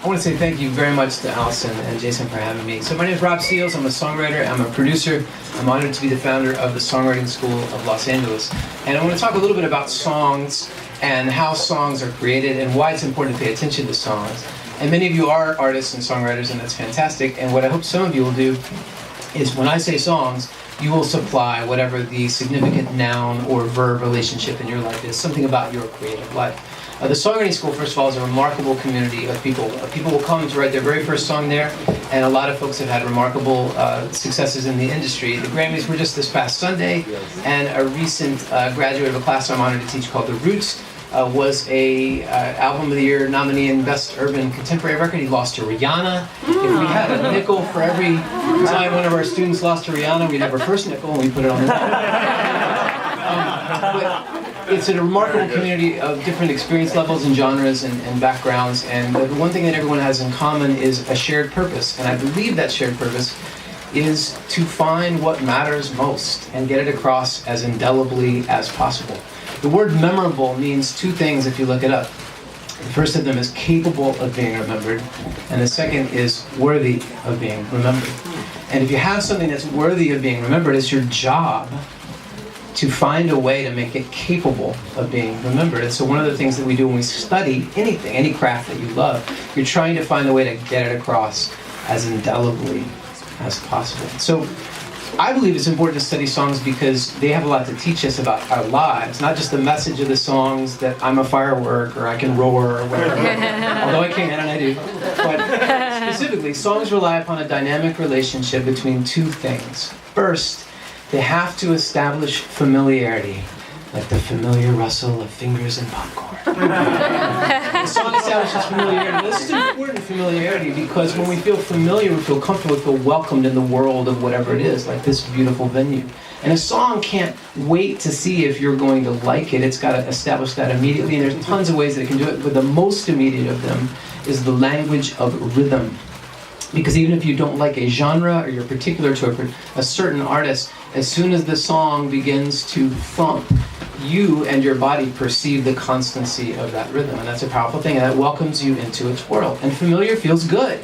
I want to say thank you very much to Allison and Jason for having me. So my name is Rob Seals. I'm a songwriter. I'm a producer. I'm honored to be the founder of the Songwriting School of Los Angeles. And I want to talk a little bit about songs and how songs are created and why it's important to pay attention to songs. And many of you are artists and songwriters, and that's fantastic. And what I hope some of you will do is when I say songs, you will supply whatever the significant noun or verb relationship in your life is, something about your creative life. The Songwriting School, first of all, is a remarkable community of people. People will come to write their very first song there, and a lot of folks have had remarkable successes in the industry. The Grammys were just this past Sunday, and a recent graduate of a class I'm honored to teach called The Roots was a Album of the Year nominee in Best Urban Contemporary Record. He lost to Rihanna. If we had a nickel for every time one of our students lost to Rihanna, we'd have our first nickel and we put it on the but it's a remarkable community of different experience levels and genres and backgrounds, and the one thing that everyone has in common is a shared purpose, and I believe that shared purpose is to find what matters most and get it across as indelibly as possible. The word memorable means two things if you look it up. The first of them is capable of being remembered, and the second is worthy of being remembered. And if you have something that's worthy of being remembered, it's your job to find a way to make it capable of being remembered. And so one of the things that we do when we study anything, any craft that you love, you're trying to find a way to get it across as indelibly as possible. So I believe it's important to study songs because they have a lot to teach us about our lives, not just the message of the songs that I'm a firework or I can roar or whatever, although I can and I do. But specifically, songs rely upon a dynamic relationship between two things. First, they have to establish familiarity, like the familiar rustle of fingers and popcorn. The song establishes familiarity. This is important familiarity because when we feel familiar, we feel comfortable, we feel welcomed in the world of whatever it is, like this beautiful venue. And a song can't wait to see if you're going to like it. It's got to establish that immediately, and there's tons of ways that it can do it, but the most immediate of them is the language of rhythm. Because even if you don't like a genre or you're particular to a certain artist, as soon as the song begins to thump, you and your body perceive the constancy of that rhythm. And that's a powerful thing, and that welcomes you into its world. And familiar feels good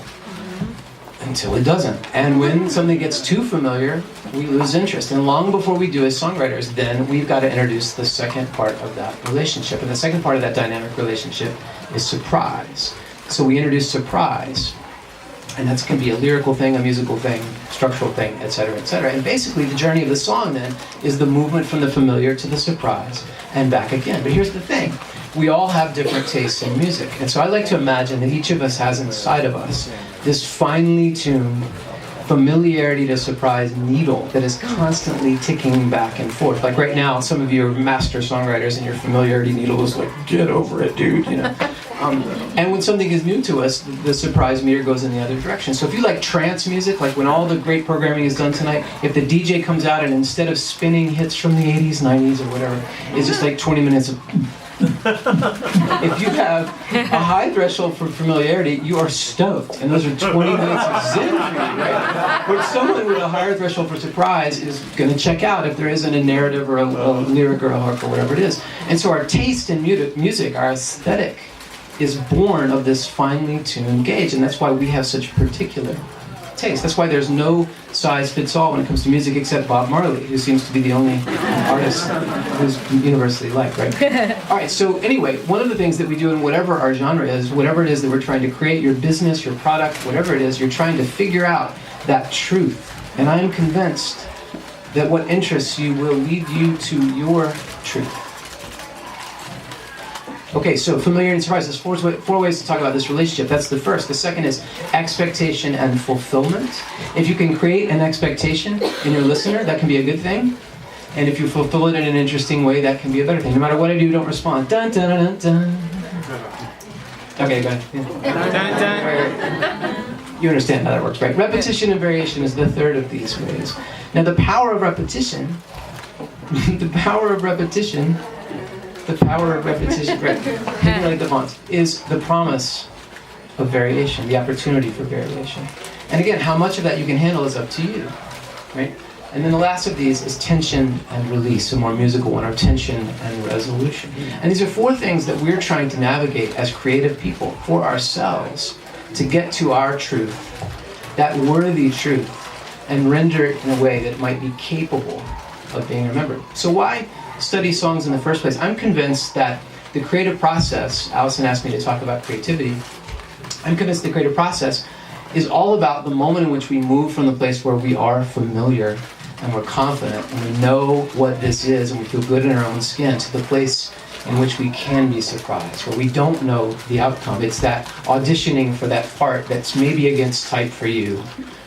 until it doesn't. And when something gets too familiar, we lose interest. And long before we do as songwriters, then we've got to introduce the second part of that relationship. And the second part of that dynamic relationship is surprise. So we introduce surprise. And that can be a lyrical thing, a musical thing, structural thing, etc., etc. And basically the journey of the song then is the movement from the familiar to the surprise and back again. But here's the thing. We all have different tastes in music. And so I like to imagine that each of us has inside of us this finely tuned familiarity to surprise needle that is constantly ticking back and forth. Like right now, some of you are master songwriters and your familiarity needle is like, get over it, dude, you know. And when something is new to us, the surprise meter goes in the other direction. So if you like trance music, like when all the great programming is done tonight, if the DJ comes out and instead of spinning hits from the 80s, 90s, or whatever, it's just like 20 minutes of... If you have a high threshold for familiarity, you are stoked. And those are 20 minutes of zen for you, right? But someone with a higher threshold for surprise is going to check out if there isn't a narrative or a lyric or a hook or whatever it is. And so our taste in music, our aesthetic, is born of this finely tuned gauge, and that's why we have such particular taste. That's why there's no size fits all when it comes to music except Bob Marley, who seems to be the only artist who's universally liked, right? All right, so anyway, one of the things that we do in whatever our genre is, whatever it is that we're trying to create, your business, your product, whatever it is, you're trying to figure out that truth. And I'm convinced that what interests you will lead you to your truth. Okay, so familiarity and surprise. There's four ways to talk about this relationship. That's the first. The second is expectation and fulfillment. If you can create an expectation in your listener, that can be a good thing. And if you fulfill it in an interesting way, that can be a better thing. No matter what I do, don't respond. Dun, dun, dun, dun. Okay, go ahead. Yeah. You understand how that works, right? Repetition and variation is the third of these ways. Now, the power of repetition, right, like the fonts, is the promise of variation, the opportunity for variation. And again, how much of that you can handle is up to you, right? And then the last of these is tension and release, a more musical one, or tension and resolution. And these are four things that we're trying to navigate as creative people for ourselves to get to our truth, that worthy truth, and render it in a way that it might be capable of being remembered. So why study songs in the first place? I'm convinced that the creative process, Allison asked me to talk about creativity, I'm convinced the creative process is all about the moment in which we move from the place where we are familiar and we're confident and we know what this is and we feel good in our own skin, to the place in which we can be surprised, where we don't know the outcome. It's that auditioning for that part that's maybe against type for you,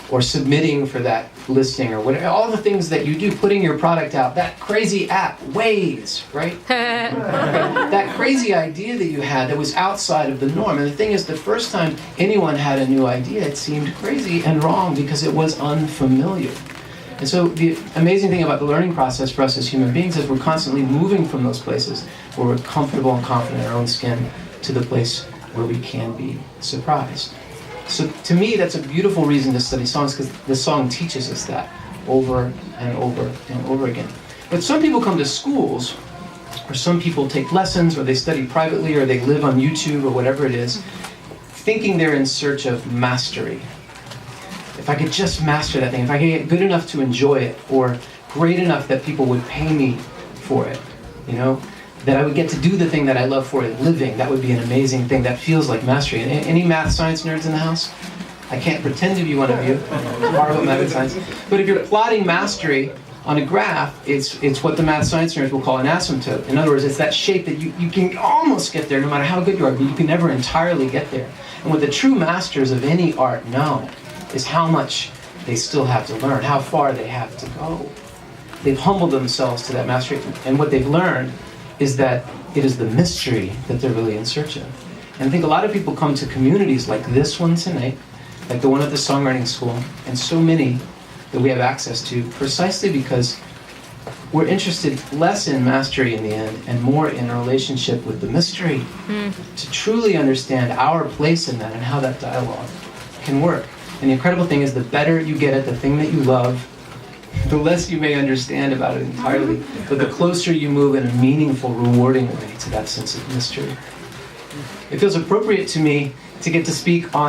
or submitting for that listing, or whatever, all the things that you do, putting your product out, that crazy app, Waze, right? That crazy idea that you had that was outside of the norm. And the thing is, the first time anyone had a new idea, it seemed crazy and wrong because it was unfamiliar. And so the amazing thing about the learning process for us as human beings is we're constantly moving from those places where we're comfortable and confident in our own skin to the place where we can be surprised. So to me, that's a beautiful reason to study songs, because the song teaches us that over and over and over again. But some people come to schools, or some people take lessons, or they study privately, or they live on YouTube, or whatever it is, thinking they're in search of mastery. If I could just master that thing, if I could get good enough to enjoy it, or great enough that people would pay me for it, that I would get to do the thing that I love for a living, that would be an amazing thing. That feels like mastery. And any math science nerds in the house? I can't pretend to be one of you, about math and science. But if you're plotting mastery on a graph, it's what the math science nerds will call an asymptote. In other words, it's that shape that you can almost get there no matter how good you are, but you can never entirely get there. And what the true masters of any art know is how much they still have to learn, how far they have to go. They've humbled themselves to that mastery, and what they've learned is that it is the mystery that they're really in search of. And I think a lot of people come to communities like this one tonight, like the one at the Songwriting School, and so many that we have access to, precisely because we're interested less in mastery in the end and more in a relationship with the mystery, to truly understand our place in that and how that dialogue can work. And the incredible thing is, the better you get at the thing that you love, the less you may understand about it entirely, but the closer you move in a meaningful, rewarding way to that sense of mystery. It feels appropriate to me to get to speak on